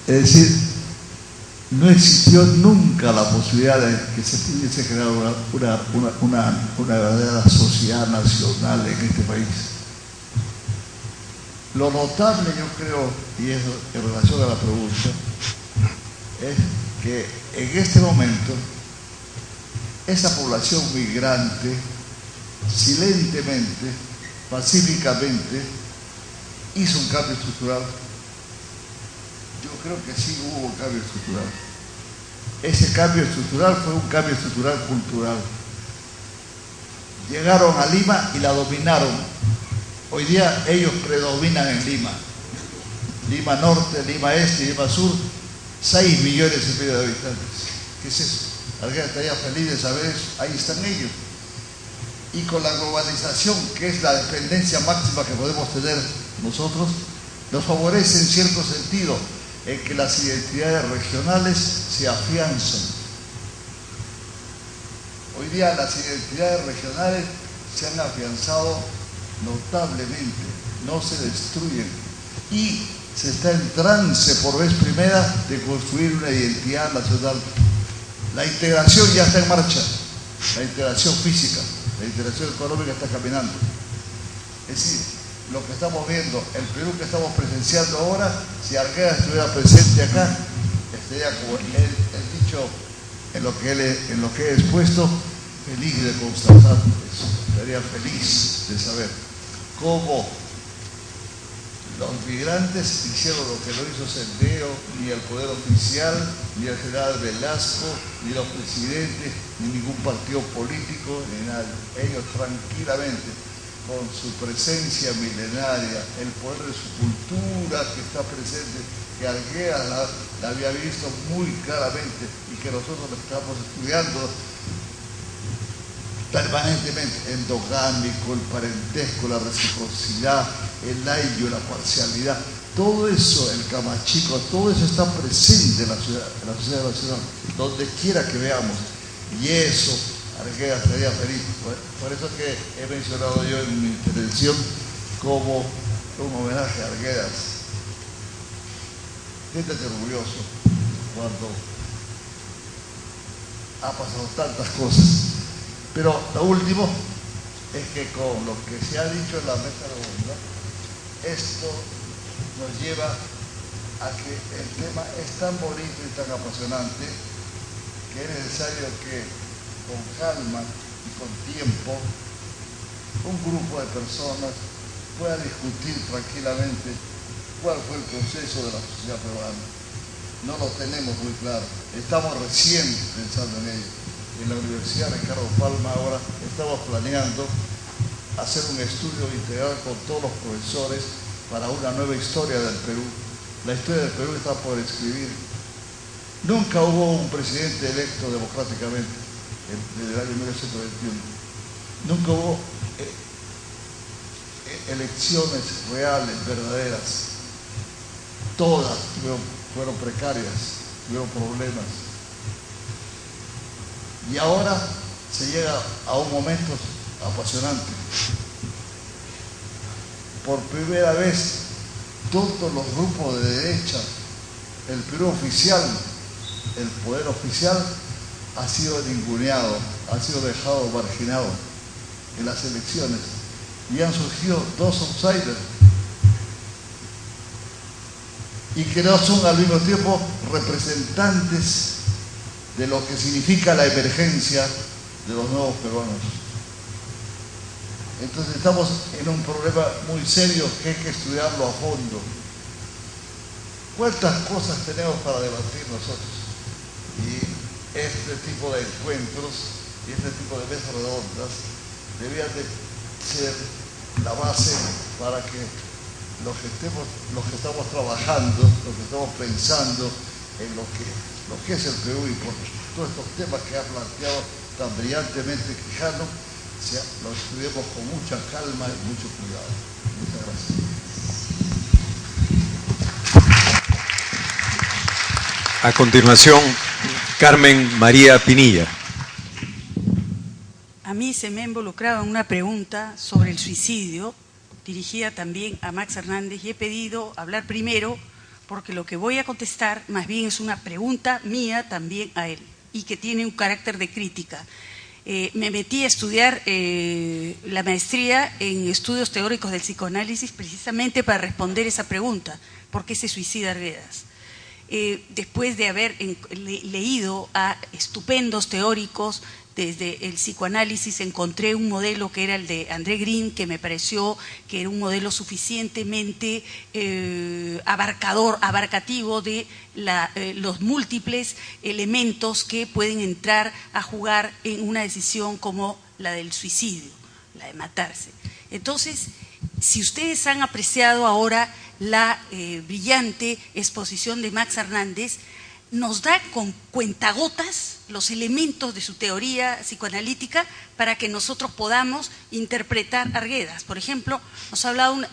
Es decir, no existió nunca la posibilidad de que se pudiese crear una verdadera sociedad nacional en este país. Lo notable, yo creo, y es en relación a la pregunta, es que en este momento esa población migrante silentemente, pacíficamente, hizo un cambio estructural. Yo creo que sí hubo un cambio estructural. Ese cambio estructural fue un cambio estructural cultural. Llegaron a Lima y la dominaron. Hoy día ellos predominan en Lima. Lima Norte, Lima Este y Lima Sur, 6,5 millones de habitantes. ¿Qué es eso? Alguien estaría feliz de saber eso. Ahí están ellos. Y con la globalización, que es la dependencia máxima que podemos tener nosotros, nos favorece en cierto sentido en que las identidades regionales se afianzan. Hoy día las identidades regionales se han afianzado notablemente, no se destruyen, y se está en trance por vez primera de construir una identidad nacional. La integración ya está en marcha, la integración física, la integración económica está caminando. Es decir, lo que estamos viendo, el Perú que estamos presenciando ahora, si Argueda estuviera presente acá, estaría, como él dicho, en lo que he expuesto, feliz de constatar eso. Estaría feliz de saber cómo los migrantes hicieron lo que no hizo Sendero, ni el Poder Oficial, ni el general Velasco, ni los presidentes, ni ningún partido político, ni nada. Ellos tranquilamente, con su presencia milenaria, el poder de su cultura que está presente, que Argueda la había visto muy claramente y que nosotros lo estamos estudiando permanentemente, endogámico, el parentesco, la reciprocidad, el layo, la parcialidad, todo eso, el camachico, todo eso está presente en la sociedad nacional, donde quiera que veamos, y eso Argueda estaría feliz. Por eso es que he mencionado yo en mi intervención como un homenaje a Arguedas. Siéntete orgulloso cuando ha pasado tantas cosas. Pero lo último es que con lo que se ha dicho en la mesa redonda, esto nos lleva a que el tema es tan bonito y tan apasionante que es necesario que con calma y con tiempo un grupo de personas pueda discutir tranquilamente cuál fue el proceso de la sociedad peruana. No lo tenemos muy claro, estamos recién pensando en ello. En la Universidad Ricardo Palma ahora estamos planeando hacer un estudio integral con todos los profesores para una nueva historia del Perú. La historia del Perú está por escribir. Nunca hubo un presidente electo democráticamente desde el año 1921. Nunca hubo elecciones reales, verdaderas. Todas fueron precarias, tuvieron problemas. Y ahora se llega a un momento apasionante. Por primera vez, todos los grupos de derecha, el Perú oficial, el poder oficial, ha sido ninguneado, ha sido dejado marginado en las elecciones. Y han surgido dos outsiders. Y que no son al mismo tiempo representantes de lo que significa la emergencia de los nuevos peruanos. Entonces estamos en un problema muy serio que hay que estudiarlo a fondo. ¿Cuántas cosas tenemos para debatir nosotros? Y este tipo de encuentros y este tipo de mesas redondas debían de ser la base para que los que estamos trabajando, los que estamos pensando en lo que es el Perú y por todos estos temas que ha planteado tan brillantemente Quijano, lo estudiemos con mucha calma y mucho cuidado. Muchas gracias. A continuación, Carmen María Pinilla. A mí se me ha involucrado en una pregunta sobre el suicidio, dirigida también a Max Hernández, y he pedido hablar primero porque lo que voy a contestar más bien es una pregunta mía también a él y que tiene un carácter de crítica. Me metí a estudiar la maestría en estudios teóricos del psicoanálisis precisamente para responder esa pregunta, ¿por qué se suicida Arguedas? Después de haber leído a estupendos teóricos desde el psicoanálisis, encontré un modelo que era el de André Green, que me pareció que era un modelo suficientemente abarcativo de los múltiples elementos que pueden entrar a jugar en una decisión como la del suicidio, la de matarse. Entonces, si ustedes han apreciado ahora la brillante exposición de Max Hernández, nos da con cuentagotas los elementos de su teoría psicoanalítica para que nosotros podamos interpretar Arguedas. Por ejemplo, nos ha hablado de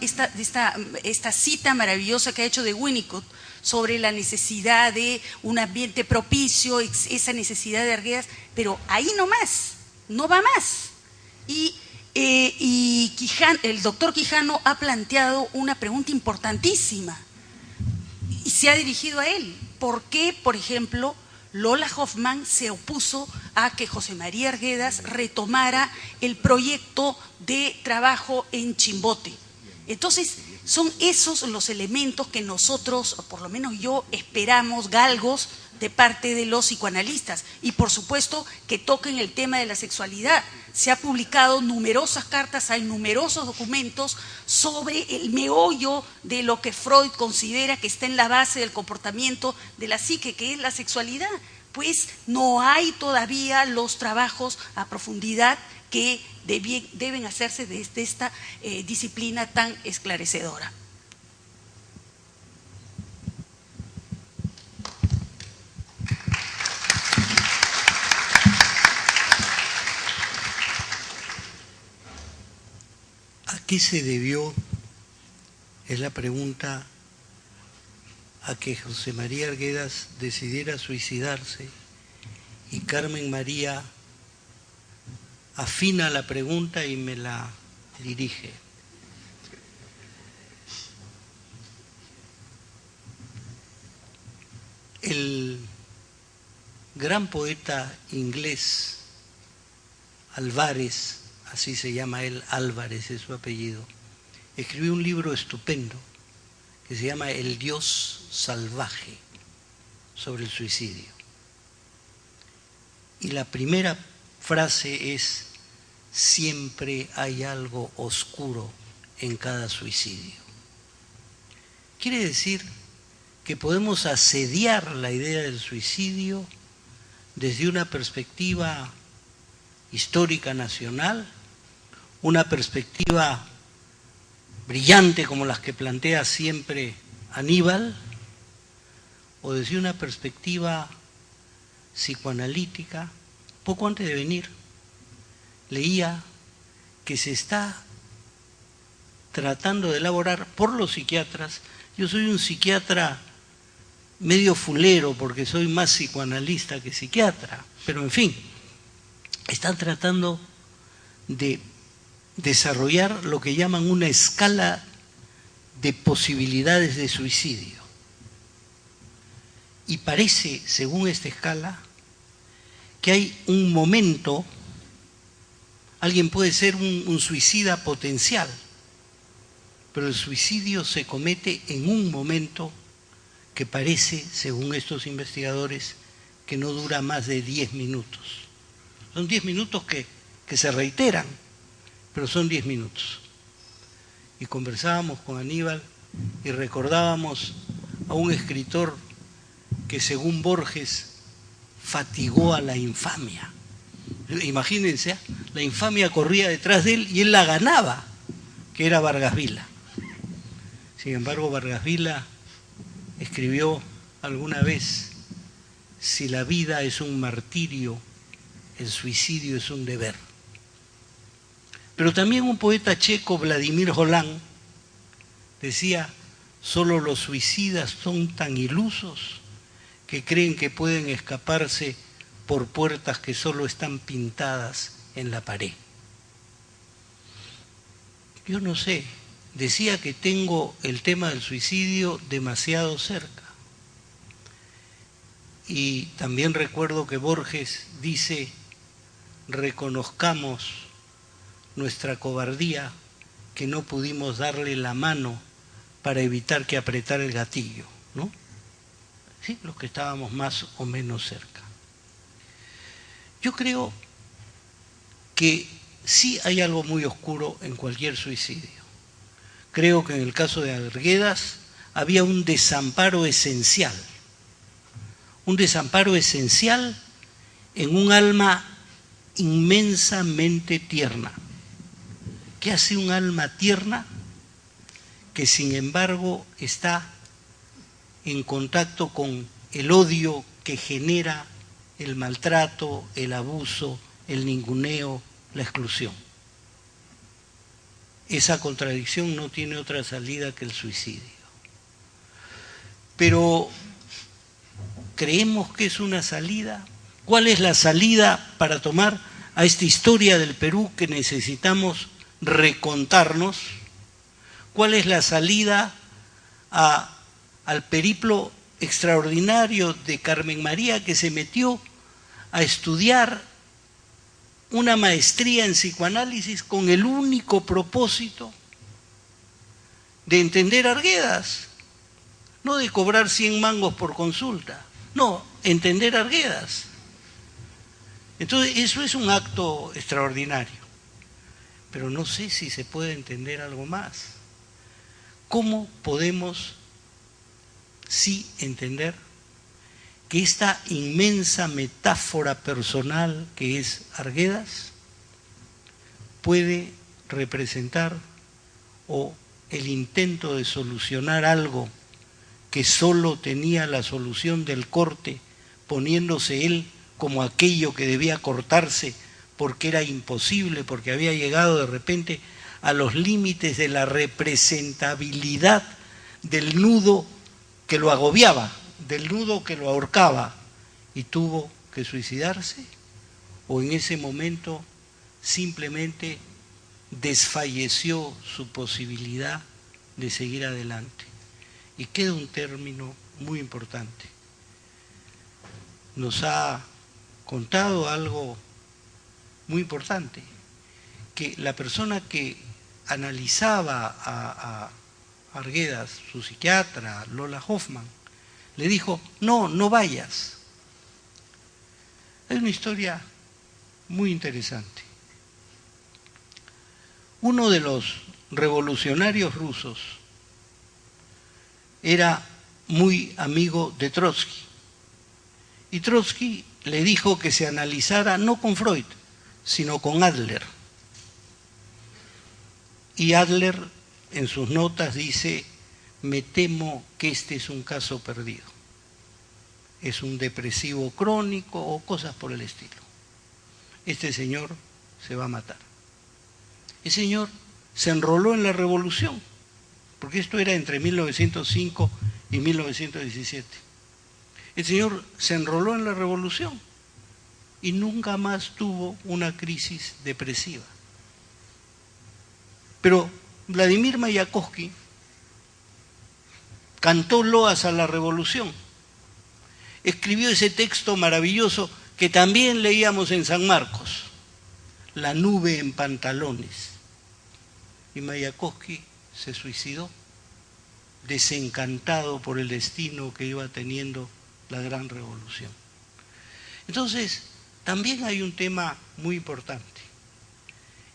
esta cita maravillosa que ha hecho de Winnicott sobre la necesidad de un ambiente propicio, esa necesidad de Arguedas, pero ahí no más, no va más. Y el doctor Quijano ha planteado una pregunta importantísima y se ha dirigido a él. ¿Por qué, por ejemplo, Lola Hoffman se opuso a que José María Arguedas retomara el proyecto de trabajo en Chimbote? Entonces, son esos los elementos que nosotros, o por lo menos yo, esperamos, galgos, de parte de los psicoanalistas. Y, por supuesto, que toquen el tema de la sexualidad. Se ha publicado numerosas cartas, hay numerosos documentos sobre el meollo de lo que Freud considera que está en la base del comportamiento de la psique, que es la sexualidad. Pues no hay todavía los trabajos a profundidad que deben hacerse desde esta disciplina tan esclarecedora. ¿A qué se debió, es la pregunta, a que José María Arguedas decidiera suicidarse? Y Carmen María afina la pregunta y me la dirige. El gran poeta inglés Álvarez, así se llama él, Álvarez es su apellido, escribió un libro estupendo que se llama El Dios Salvaje, sobre el suicidio. Y la primera frase es: siempre hay algo oscuro en cada suicidio. Quiere decir que podemos asediar la idea del suicidio desde una perspectiva histórica nacional, una perspectiva brillante como las que plantea siempre Aníbal, o desde una perspectiva psicoanalítica. Poco antes de venir leía que se está tratando de elaborar por los psiquiatras. Yo soy un psiquiatra medio fulero porque soy más psicoanalista que psiquiatra, pero en fin, están tratando de desarrollar lo que llaman una escala de posibilidades de suicidio. Y parece, según esta escala, que hay un momento, alguien puede ser un suicida potencial, pero el suicidio se comete en un momento que parece, según estos investigadores, que no dura más de 10 minutos. Son 10 minutos que se reiteran, pero son 10 minutos. Y conversábamos con Aníbal y recordábamos a un escritor que, según Borges, fatigó a la infamia. Imagínense, la infamia corría detrás de él y él la ganaba, que era Vargas Vila. Sin embargo, Vargas Vila escribió alguna vez: si la vida es un martirio, el suicidio es un deber. Pero también un poeta checo, Vladimir Holán, decía: solo los suicidas son tan ilusos que creen que pueden escaparse por puertas que solo están pintadas en la pared. Yo no sé decía que tengo el tema del suicidio demasiado cerca. Y también recuerdo que Borges dice, reconozcamos nuestra cobardía, que no pudimos darle la mano para evitar que apretara el gatillo, ¿no? Sí, los que estábamos más o menos cerca. Yo creo que sí hay algo muy oscuro en cualquier suicidio. Creo que en el caso de Arguedas había un desamparo esencial en un alma inmensamente tierna. ¿Qué hace un alma tierna que sin embargo está en contacto con el odio que genera el maltrato, el abuso, el ninguneo, la exclusión? Esa contradicción no tiene otra salida que el suicidio. Pero ¿creemos que es una salida? ¿Cuál es la salida para tomar a esta historia del Perú que necesitamos recontarnos? ¿Cuál es la salida al periplo extraordinario de Carmen María, que se metió a estudiar una maestría en psicoanálisis con el único propósito de entender a Arguedas? No de cobrar 100 mangos por consulta, no, entender a Arguedas. Entonces, eso es un acto extraordinario. Pero no sé si se puede entender algo más. ¿Cómo podemos sí entender que esta inmensa metáfora personal que es Arguedas puede representar o el intento de solucionar algo que solo tenía la solución del corte, poniéndose él como aquello que debía cortarse porque era imposible, porque había llegado de repente a los límites de la representabilidad del nudo que lo agobiaba, del nudo que lo ahorcaba, y tuvo que suicidarse? ¿O en ese momento simplemente desfalleció su posibilidad de seguir adelante? Y queda un término muy importante. Nos ha contado algo muy importante, que la persona que analizaba a Arguedas, su psiquiatra, Lola Hoffman, le dijo, no vayas. Hay una historia muy interesante. Uno de los revolucionarios rusos era muy amigo de Trotsky, y Trotsky le dijo que se analizara no con Freud, sino con Adler. Y Adler en sus notas dice, me temo que este es un caso perdido. Es un depresivo crónico o cosas por el estilo. Este señor se va a matar. El señor se enroló en la revolución, porque esto era entre 1905 y 1917. El señor se enroló en la revolución y nunca más tuvo una crisis depresiva. Pero Vladimir Mayakovsky cantó loas a la revolución. Escribió ese texto maravilloso que también leíamos en San Marcos, La nube en pantalones. Y Mayakovsky se suicidó, desencantado por el destino que iba teniendo la gran revolución. Entonces, también hay un tema muy importante.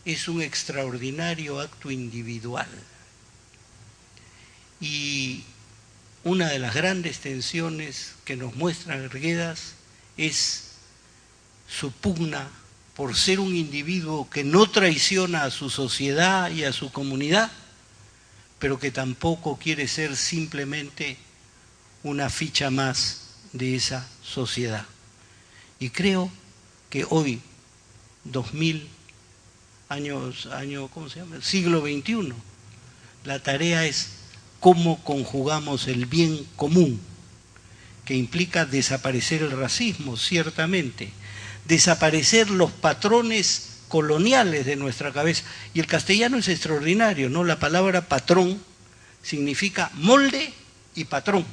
Es un extraordinario acto individual. Y una de las grandes tensiones que nos muestra Arguedas es su pugna por ser un individuo que no traiciona a su sociedad y a su comunidad, pero que tampoco quiere ser simplemente una ficha más de esa sociedad. Y creo que hoy, 2000 años, ¿cómo se llama? Siglo XXI, la tarea es cómo conjugamos el bien común, que implica desaparecer el racismo, ciertamente, desaparecer los patrones coloniales de nuestra cabeza. Y el castellano es extraordinario, ¿no? La palabra patrón significa molde y patrón.